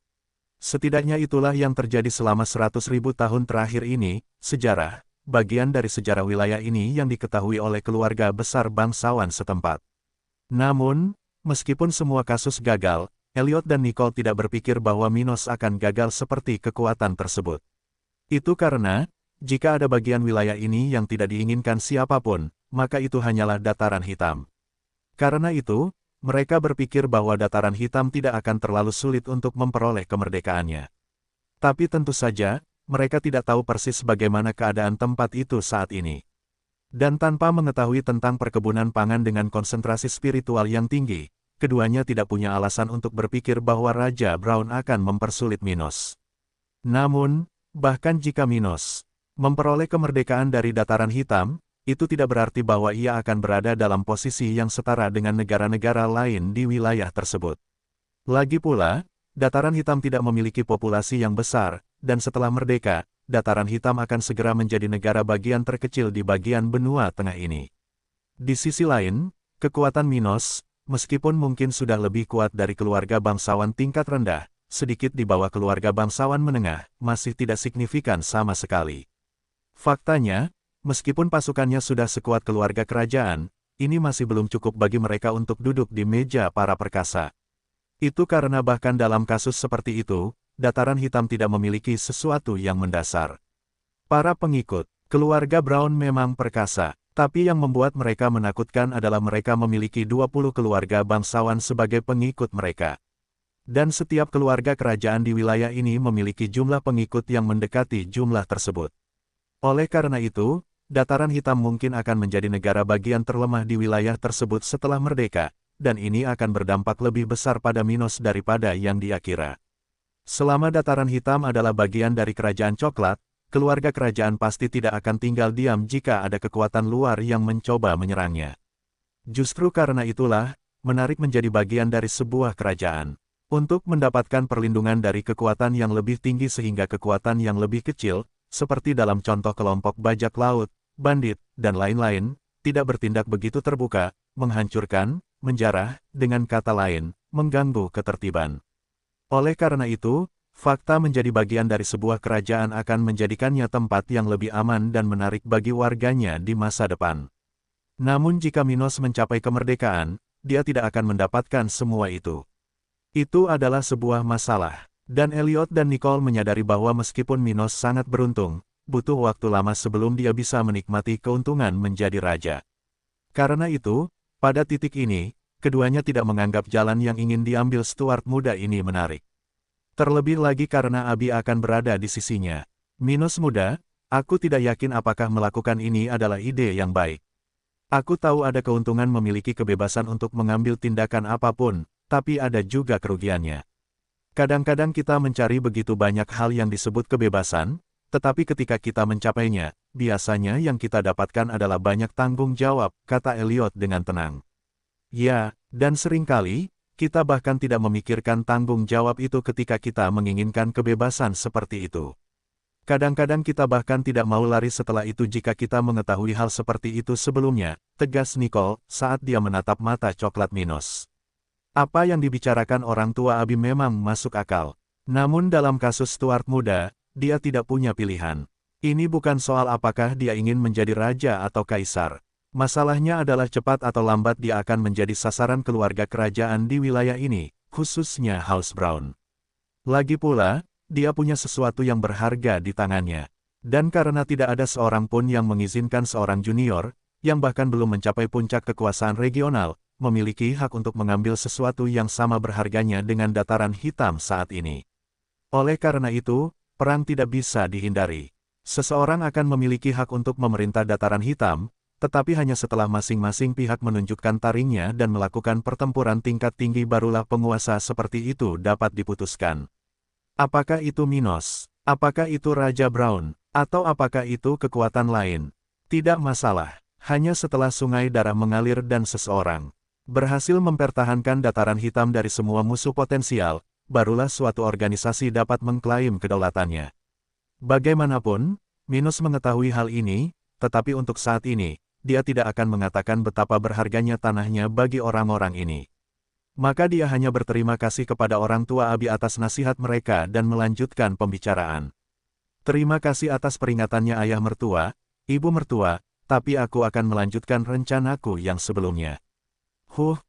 Setidaknya itulah yang terjadi selama 100.000 tahun terakhir ini, sejarah, bagian dari sejarah wilayah ini yang diketahui oleh keluarga besar bangsawan setempat. Namun, meskipun semua kasus gagal, Elliot dan Nicole tidak berpikir bahwa Minos akan gagal seperti kekuatan tersebut. Itu karena, jika ada bagian wilayah ini yang tidak diinginkan siapapun, maka itu hanyalah dataran hitam. Karena itu, mereka berpikir bahwa dataran hitam tidak akan terlalu sulit untuk memperoleh kemerdekaannya. Tapi tentu saja, mereka tidak tahu persis bagaimana keadaan tempat itu saat ini. Dan tanpa mengetahui tentang perkebunan pangan dengan konsentrasi spiritual yang tinggi, keduanya tidak punya alasan untuk berpikir bahwa Raja Brown akan mempersulit Minos. Namun, bahkan jika Minos memperoleh kemerdekaan dari dataran hitam, itu tidak berarti bahwa ia akan berada dalam posisi yang setara dengan negara-negara lain di wilayah tersebut. Lagi pula, dataran hitam tidak memiliki populasi yang besar, dan setelah merdeka, dataran hitam akan segera menjadi negara bagian terkecil di bagian benua tengah ini. Di sisi lain, kekuatan Minos, meskipun mungkin sudah lebih kuat dari keluarga bangsawan tingkat rendah, sedikit di bawah keluarga bangsawan menengah, masih tidak signifikan sama sekali. Faktanya, meskipun pasukannya sudah sekuat keluarga kerajaan, ini masih belum cukup bagi mereka untuk duduk di meja para perkasa. Itu karena bahkan dalam kasus seperti itu, dataran hitam tidak memiliki sesuatu yang mendasar. Para pengikut, keluarga Brown memang perkasa, tapi yang membuat mereka menakutkan adalah mereka memiliki 20 keluarga bangsawan sebagai pengikut mereka. Dan setiap keluarga kerajaan di wilayah ini memiliki jumlah pengikut yang mendekati jumlah tersebut. Oleh karena itu, dataran hitam mungkin akan menjadi negara bagian terlemah di wilayah tersebut setelah merdeka, dan ini akan berdampak lebih besar pada Minos daripada yang dia kira. Selama dataran hitam adalah bagian dari kerajaan coklat, keluarga kerajaan pasti tidak akan tinggal diam jika ada kekuatan luar yang mencoba menyerangnya. Justru karena itulah, menarik menjadi bagian dari sebuah kerajaan. Untuk mendapatkan perlindungan dari kekuatan yang lebih tinggi sehingga kekuatan yang lebih kecil, seperti dalam contoh kelompok bajak laut, bandit, dan lain-lain, tidak bertindak begitu terbuka, menghancurkan, menjarah, dengan kata lain, mengganggu ketertiban. Oleh karena itu, fakta menjadi bagian dari sebuah kerajaan akan menjadikannya tempat yang lebih aman dan menarik bagi warganya di masa depan. Namun jika Minos mencapai kemerdekaan, dia tidak akan mendapatkan semua itu. Itu adalah sebuah masalah. Dan Elliot dan Nicole menyadari bahwa meskipun Minos sangat beruntung, butuh waktu lama sebelum dia bisa menikmati keuntungan menjadi raja. Karena itu, pada titik ini, keduanya tidak menganggap jalan yang ingin diambil Stuart muda ini menarik. Terlebih lagi karena Abi akan berada di sisinya. Minos muda, Aku tidak yakin apakah melakukan ini adalah ide yang baik. Aku tahu ada keuntungan memiliki kebebasan untuk mengambil tindakan apapun, tapi ada juga kerugiannya. Kadang-kadang kita mencari begitu banyak hal yang disebut kebebasan, tetapi ketika kita mencapainya, biasanya yang kita dapatkan adalah banyak tanggung jawab, kata Elliot dengan tenang. Ya, dan seringkali, kita bahkan tidak memikirkan tanggung jawab itu ketika kita menginginkan kebebasan seperti itu. Kadang-kadang kita bahkan tidak mau lari setelah itu jika kita mengetahui hal seperti itu sebelumnya, tegas Nicole saat dia menatap mata coklat Minos. Apa yang dibicarakan orang tua Abi memang masuk akal. Namun dalam kasus Stuart muda, dia tidak punya pilihan. Ini bukan soal apakah dia ingin menjadi raja atau kaisar. Masalahnya adalah cepat atau lambat dia akan menjadi sasaran keluarga kerajaan di wilayah ini, khususnya House Brown. Lagi pula, dia punya sesuatu yang berharga di tangannya. Dan karena tidak ada seorang pun yang mengizinkan seorang junior, yang bahkan belum mencapai puncak kekuasaan regional, memiliki hak untuk mengambil sesuatu yang sama berharganya dengan dataran hitam saat ini. Oleh karena itu, perang tidak bisa dihindari. Seseorang akan memiliki hak untuk memerintah dataran hitam, tetapi hanya setelah masing-masing pihak menunjukkan taringnya dan melakukan pertempuran tingkat tinggi barulah penguasa seperti itu dapat diputuskan. Apakah itu Minos? Apakah itu Raja Brown? Atau apakah itu kekuatan lain? Tidak masalah. Hanya setelah sungai darah mengalir dan seseorang berhasil mempertahankan dataran hitam dari semua musuh potensial, barulah suatu organisasi dapat mengklaim kedaulatannya. Bagaimanapun, Minos mengetahui hal ini, tetapi untuk saat ini, dia tidak akan mengatakan betapa berharganya tanahnya bagi orang-orang ini. Maka dia hanya berterima kasih kepada orang tua Abi atas nasihat mereka dan melanjutkan pembicaraan. Terima kasih atas peringatannya ayah mertua, ibu mertua, tapi aku akan melanjutkan rencanaku yang sebelumnya.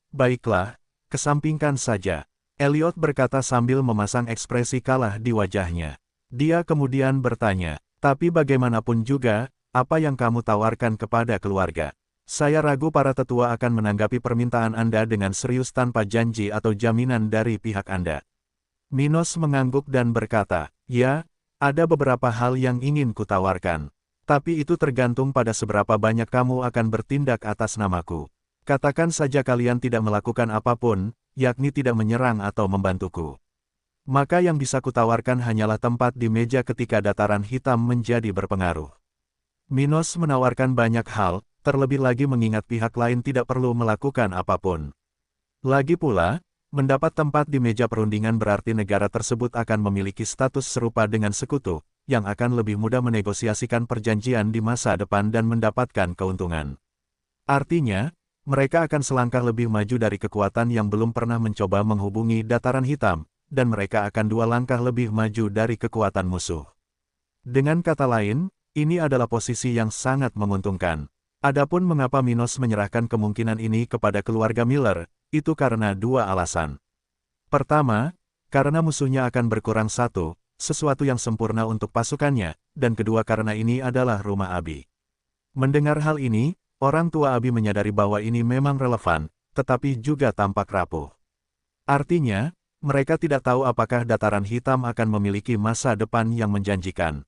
Baiklah, kesampingkan saja. Elliot berkata sambil memasang ekspresi kalah di wajahnya. Dia kemudian bertanya, tapi bagaimanapun juga, apa yang kamu tawarkan kepada keluarga? Saya ragu para tetua akan menanggapi permintaan Anda dengan serius tanpa janji atau jaminan dari pihak Anda. Minos mengangguk dan berkata, ya, ada beberapa hal yang ingin kutawarkan. Tapi itu tergantung pada seberapa banyak kamu akan bertindak atas namaku. Katakan saja kalian tidak melakukan apapun, yakni tidak menyerang atau membantuku. Maka yang bisa kutawarkan hanyalah tempat di meja ketika dataran hitam menjadi berpengaruh. Minos menawarkan banyak hal, terlebih lagi mengingat pihak lain tidak perlu melakukan apapun. Lagi pula, mendapat tempat di meja perundingan berarti negara tersebut akan memiliki status serupa dengan sekutu, yang akan lebih mudah menegosiasikan perjanjian di masa depan dan mendapatkan keuntungan. Artinya, mereka akan selangkah lebih maju dari kekuatan yang belum pernah mencoba menghubungi dataran hitam, dan mereka akan 2 langkah lebih maju dari kekuatan musuh. Dengan kata lain, ini adalah posisi yang sangat menguntungkan. Adapun mengapa Minos menyerahkan kemungkinan ini kepada keluarga Miller, itu karena 2 alasan. Pertama, karena musuhnya akan berkurang sesuatu yang sempurna untuk pasukannya, dan kedua karena ini adalah rumah Abi. Mendengar hal ini, orang tua Abi menyadari bahwa ini memang relevan, tetapi juga tampak rapuh. Artinya, mereka tidak tahu apakah dataran hitam akan memiliki masa depan yang menjanjikan.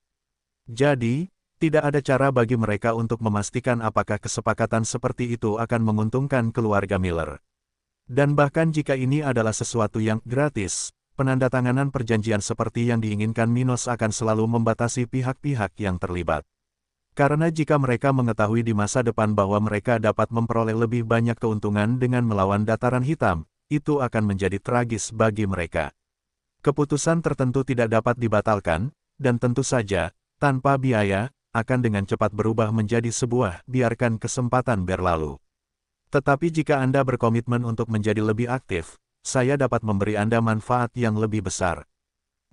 Jadi, tidak ada cara bagi mereka untuk memastikan apakah kesepakatan seperti itu akan menguntungkan keluarga Miller. Dan bahkan jika ini adalah sesuatu yang gratis, penandatanganan perjanjian seperti yang diinginkan Minos akan selalu membatasi pihak-pihak yang terlibat. Karena jika mereka mengetahui di masa depan bahwa mereka dapat memperoleh lebih banyak keuntungan dengan melawan dataran hitam, itu akan menjadi tragis bagi mereka. Keputusan tertentu tidak dapat dibatalkan, dan tentu saja, tanpa biaya, akan dengan cepat berubah menjadi sebuah biarkan kesempatan berlalu. Tetapi jika Anda berkomitmen untuk menjadi lebih aktif, saya dapat memberi Anda manfaat yang lebih besar.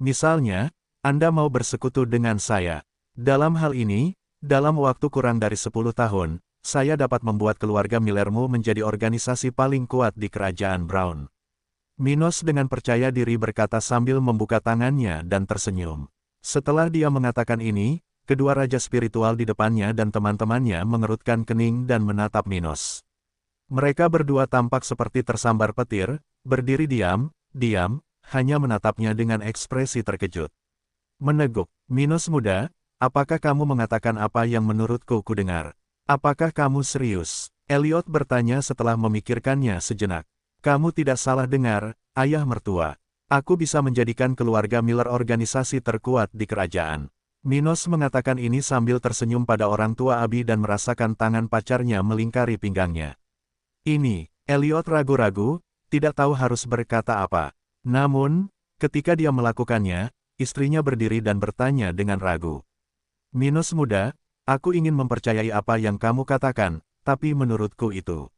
Misalnya, Anda mau bersekutu dengan saya. Dalam hal ini, dalam waktu kurang dari 10 tahun, saya dapat membuat keluarga Millermu menjadi organisasi paling kuat di kerajaan Brown. Minos dengan percaya diri berkata sambil membuka tangannya dan tersenyum. Setelah dia mengatakan ini, kedua raja spiritual di depannya dan teman-temannya mengerutkan kening dan menatap Minos. Mereka berdua tampak seperti tersambar petir, berdiri diam, hanya menatapnya dengan ekspresi terkejut. Meneguk, Minos muda, apakah kamu mengatakan apa yang menurutku kudengar? Apakah kamu serius? Elliot bertanya setelah memikirkannya sejenak. Kamu tidak salah dengar, ayah mertua. Aku bisa menjadikan keluarga Miller organisasi terkuat di kerajaan. Minos mengatakan ini sambil tersenyum pada orang tua Abi dan merasakan tangan pacarnya melingkari pinggangnya. Ini, Elliot ragu-ragu, tidak tahu harus berkata apa. Namun, ketika dia melakukannya, istrinya berdiri dan bertanya dengan ragu. Minos muda, aku ingin mempercayai apa yang kamu katakan, tapi menurutku itu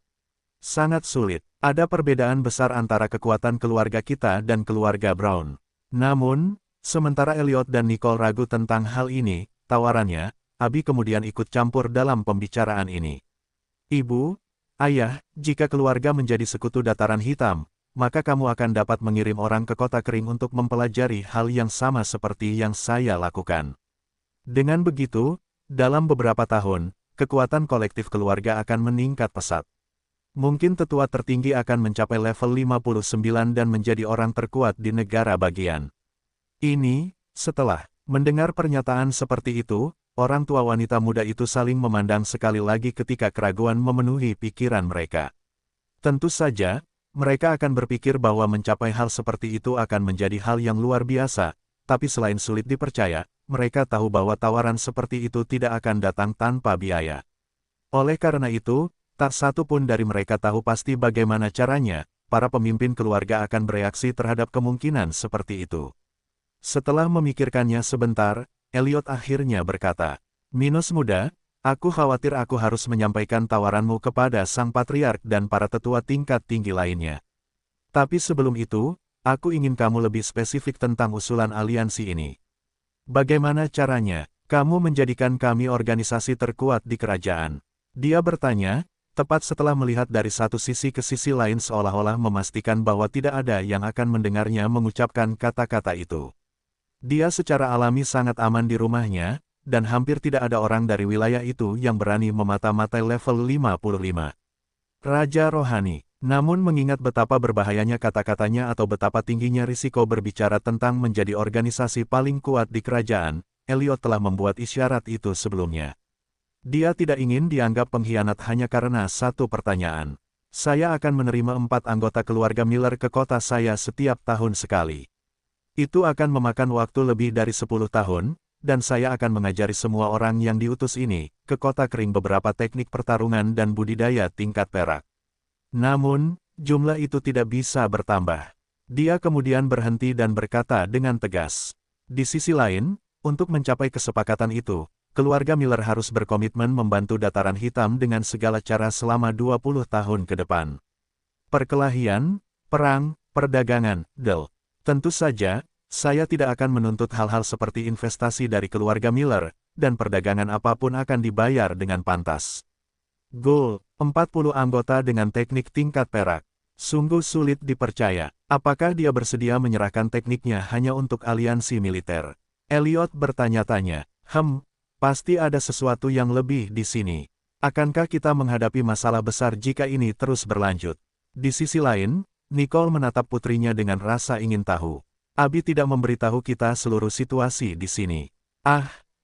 sangat sulit. Ada perbedaan besar antara kekuatan keluarga kita dan keluarga Brown. Namun, sementara Elliot dan Nicole ragu tentang hal ini, tawarannya, Abi kemudian ikut campur dalam pembicaraan ini. Ibu, ayah, jika keluarga menjadi sekutu dataran hitam, maka kamu akan dapat mengirim orang ke kota kering untuk mempelajari hal yang sama seperti yang saya lakukan. Dengan begitu, dalam beberapa tahun, kekuatan kolektif keluarga akan meningkat pesat. Mungkin tetua tertinggi akan mencapai level 59 dan menjadi orang terkuat di negara bagian. Ini, setelah mendengar pernyataan seperti itu, orang tua wanita muda itu saling memandang sekali lagi ketika keraguan memenuhi pikiran mereka. Tentu saja, mereka akan berpikir bahwa mencapai hal seperti itu akan menjadi hal yang luar biasa, tapi selain sulit dipercaya, mereka tahu bahwa tawaran seperti itu tidak akan datang tanpa biaya. Oleh karena itu, tak satu pun dari mereka tahu pasti bagaimana caranya, para pemimpin keluarga akan bereaksi terhadap kemungkinan seperti itu. Setelah memikirkannya sebentar, Elliot akhirnya berkata, Minos muda, aku khawatir aku harus menyampaikan tawaranmu kepada sang patriark dan para tetua tingkat tinggi lainnya. Tapi sebelum itu, aku ingin kamu lebih spesifik tentang usulan aliansi ini. Bagaimana caranya, kamu menjadikan kami organisasi terkuat di kerajaan? Dia bertanya, tepat setelah melihat dari satu sisi ke sisi lain seolah-olah memastikan bahwa tidak ada yang akan mendengarnya mengucapkan kata-kata itu. Dia secara alami sangat aman di rumahnya, dan hampir tidak ada orang dari wilayah itu yang berani memata-matai level 55. Raja Rohani, namun mengingat betapa berbahayanya kata-katanya atau betapa tingginya risiko berbicara tentang menjadi organisasi paling kuat di kerajaan, Elliot telah membuat isyarat itu sebelumnya. Dia tidak ingin dianggap pengkhianat hanya karena satu pertanyaan. Saya akan menerima 4 anggota keluarga Miller ke kota saya setiap tahun sekali. Itu akan memakan waktu lebih dari 10 tahun, dan saya akan mengajari semua orang yang diutus ini ke kota kering beberapa teknik pertarungan dan budidaya tingkat perak. Namun, jumlah itu tidak bisa bertambah. Dia kemudian berhenti dan berkata dengan tegas. Di sisi lain, untuk mencapai kesepakatan itu, keluarga Miller harus berkomitmen membantu dataran hitam dengan segala cara selama 20 tahun ke depan. Perkelahian, perang, perdagangan, tentu saja, saya tidak akan menuntut hal-hal seperti investasi dari keluarga Miller, dan perdagangan apapun akan dibayar dengan pantas. Goal, 40 anggota dengan teknik tingkat perak. Sungguh sulit dipercaya. Apakah dia bersedia menyerahkan tekniknya hanya untuk aliansi militer? Elliot bertanya-tanya. Pasti ada sesuatu yang lebih di sini. Akankah kita menghadapi masalah besar jika ini terus berlanjut? Di sisi lain, Nicole menatap putrinya dengan rasa ingin tahu. Abi tidak memberitahu kita seluruh situasi di sini.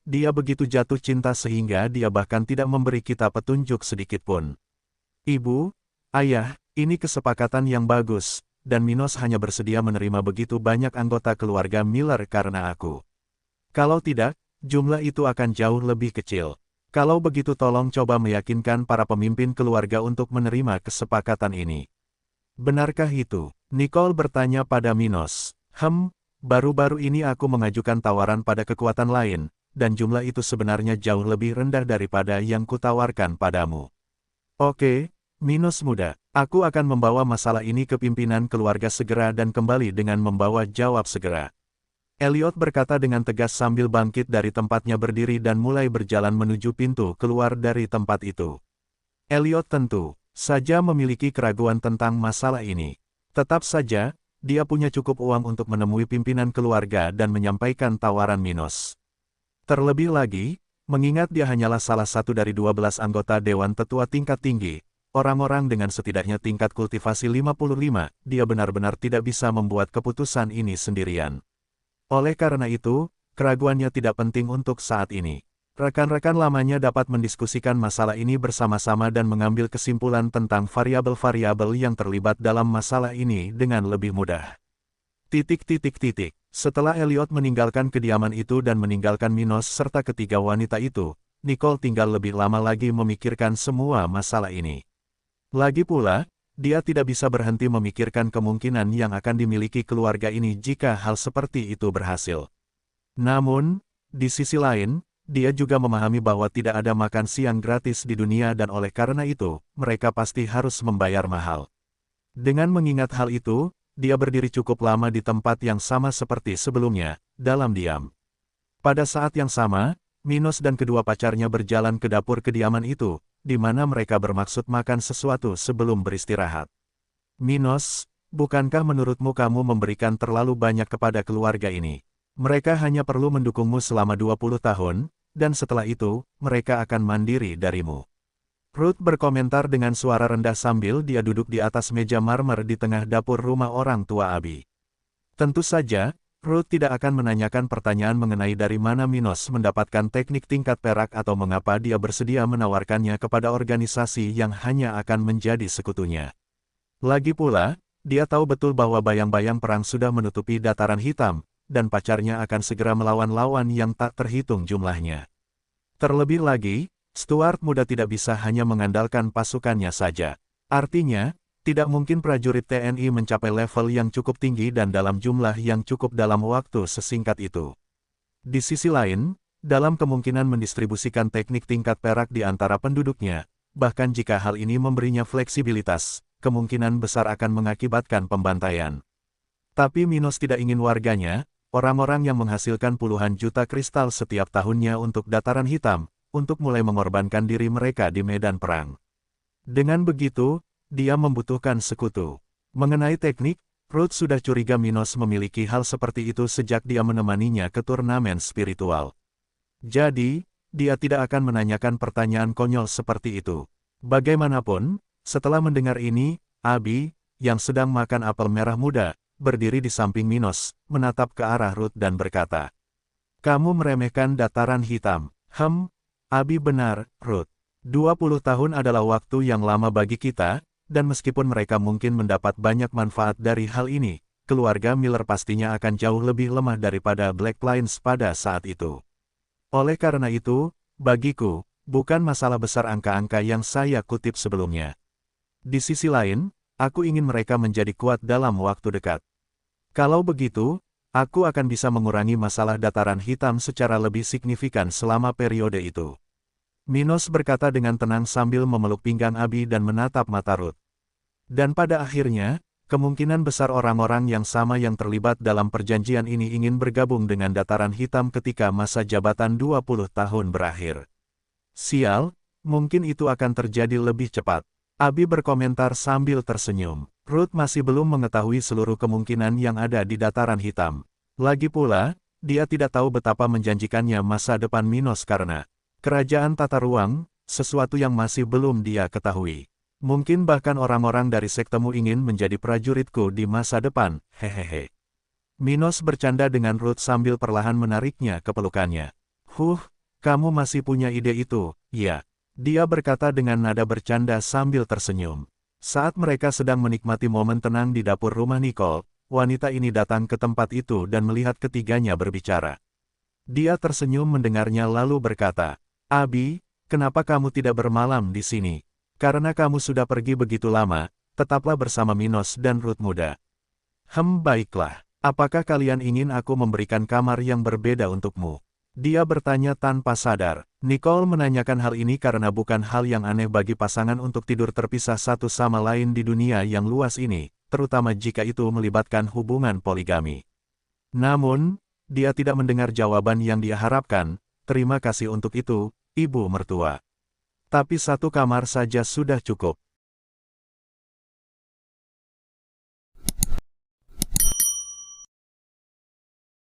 Dia begitu jatuh cinta sehingga dia bahkan tidak memberi kita petunjuk sedikitpun. Ibu, ayah, ini kesepakatan yang bagus, dan Minos hanya bersedia menerima begitu banyak anggota keluarga Miller karena aku. Kalau tidak, jumlah itu akan jauh lebih kecil. Kalau begitu tolong coba meyakinkan para pemimpin keluarga untuk menerima kesepakatan ini. Benarkah itu? Nicole bertanya pada Minos. Baru-baru ini aku mengajukan tawaran pada kekuatan lain, dan jumlah itu sebenarnya jauh lebih rendah daripada yang kutawarkan padamu. Oke, Minos muda, aku akan membawa masalah ini ke pimpinan keluarga segera dan kembali dengan membawa jawab segera. Elliot berkata dengan tegas sambil bangkit dari tempatnya berdiri dan mulai berjalan menuju pintu keluar dari tempat itu. Elliot tentu saja memiliki keraguan tentang masalah ini. Tetap saja, dia punya cukup uang untuk menemui pimpinan keluarga dan menyampaikan tawaran Minos. Terlebih lagi, mengingat dia hanyalah salah satu dari 12 anggota Dewan Tetua tingkat tinggi, orang-orang dengan setidaknya tingkat kultivasi 55, dia benar-benar tidak bisa membuat keputusan ini sendirian. Oleh karena itu, keraguannya tidak penting untuk saat ini. Rekan-rekan lamanya dapat mendiskusikan masalah ini bersama-sama dan mengambil kesimpulan tentang variabel-variabel yang terlibat dalam masalah ini dengan lebih mudah. Setelah Elliot meninggalkan kediaman itu dan meninggalkan Minos serta ketiga wanita itu, Nicole tinggal lebih lama lagi memikirkan semua masalah ini. Lagi pula, dia tidak bisa berhenti memikirkan kemungkinan yang akan dimiliki keluarga ini jika hal seperti itu berhasil. Namun, di sisi lain, dia juga memahami bahwa tidak ada makan siang gratis di dunia dan oleh karena itu, mereka pasti harus membayar mahal. Dengan mengingat hal itu, dia berdiri cukup lama di tempat yang sama seperti sebelumnya, dalam diam. Pada saat yang sama, Minos dan kedua pacarnya berjalan ke dapur kediaman itu, di mana mereka bermaksud makan sesuatu sebelum beristirahat. Minos, bukankah menurutmu kamu memberikan terlalu banyak kepada keluarga ini? Mereka hanya perlu mendukungmu selama 20 tahun, dan setelah itu, mereka akan mandiri darimu. Ruth berkomentar dengan suara rendah sambil dia duduk di atas meja marmer di tengah dapur rumah orang tua Abi. Tentu saja, Ruth tidak akan menanyakan pertanyaan mengenai dari mana Minos mendapatkan teknik tingkat perak atau mengapa dia bersedia menawarkannya kepada organisasi yang hanya akan menjadi sekutunya. Lagi pula, dia tahu betul bahwa bayang-bayang perang sudah menutupi dataran hitam, dan pacarnya akan segera melawan lawan yang tak terhitung jumlahnya. Terlebih lagi, Stuart muda tidak bisa hanya mengandalkan pasukannya saja. Artinya, tidak mungkin prajurit TNI mencapai level yang cukup tinggi dan dalam jumlah yang cukup dalam waktu sesingkat itu. Di sisi lain, dalam kemungkinan mendistribusikan teknik tingkat perak di antara penduduknya, bahkan jika hal ini memberinya fleksibilitas, kemungkinan besar akan mengakibatkan pembantaian. Tapi Minos tidak ingin warganya, orang-orang yang menghasilkan puluhan juta kristal setiap tahunnya untuk dataran hitam, untuk mulai mengorbankan diri mereka di medan perang. Dengan begitu, dia membutuhkan sekutu. Mengenai teknik, Ruth sudah curiga Minos memiliki hal seperti itu sejak dia menemaninya ke turnamen spiritual. Jadi, dia tidak akan menanyakan pertanyaan konyol seperti itu. Bagaimanapun, setelah mendengar ini, Abi, yang sedang makan apel merah muda, berdiri di samping Minos, menatap ke arah Ruth dan berkata, "Kamu meremehkan dataran hitam." Abi benar, Ruth. 20 tahun adalah waktu yang lama bagi kita, dan meskipun mereka mungkin mendapat banyak manfaat dari hal ini, keluarga Miller pastinya akan jauh lebih lemah daripada Black Plains pada saat itu. Oleh karena itu, bagiku, bukan masalah besar angka-angka yang saya kutip sebelumnya. Di sisi lain, aku ingin mereka menjadi kuat dalam waktu dekat. Kalau begitu, aku akan bisa mengurangi masalah dataran hitam secara lebih signifikan selama periode itu. Minos berkata dengan tenang sambil memeluk pinggang Abi dan menatap mata Ruth. Dan pada akhirnya, kemungkinan besar orang-orang yang sama yang terlibat dalam perjanjian ini ingin bergabung dengan dataran hitam ketika masa jabatan 20 tahun berakhir. Sial, mungkin itu akan terjadi lebih cepat. Abi berkomentar sambil tersenyum. Ruth masih belum mengetahui seluruh kemungkinan yang ada di dataran hitam. Lagi pula, dia tidak tahu betapa menjanjikannya masa depan Minos karena kerajaan tata ruang, sesuatu yang masih belum dia ketahui. Mungkin bahkan orang-orang dari sektemu ingin menjadi prajuritku di masa depan, hehehe. Minos bercanda dengan Ruth sambil perlahan menariknya ke pelukannya. Kamu masih punya ide itu, ya? Dia berkata dengan nada bercanda sambil tersenyum. Saat mereka sedang menikmati momen tenang di dapur rumah Nicole, wanita ini datang ke tempat itu dan melihat ketiganya berbicara. Dia tersenyum mendengarnya lalu berkata, "Abi, kenapa kamu tidak bermalam di sini? Karena kamu sudah pergi begitu lama, tetaplah bersama Minos dan Ruth muda." Baiklah. Apakah kalian ingin aku memberikan kamar yang berbeda untukmu?" Dia bertanya tanpa sadar. Nicole menanyakan hal ini karena bukan hal yang aneh bagi pasangan untuk tidur terpisah satu sama lain di dunia yang luas ini, terutama jika itu melibatkan hubungan poligami. Namun, dia tidak mendengar jawaban yang dia harapkan. "Terima kasih untuk itu, Ibu Mertua. Tapi satu kamar saja sudah cukup."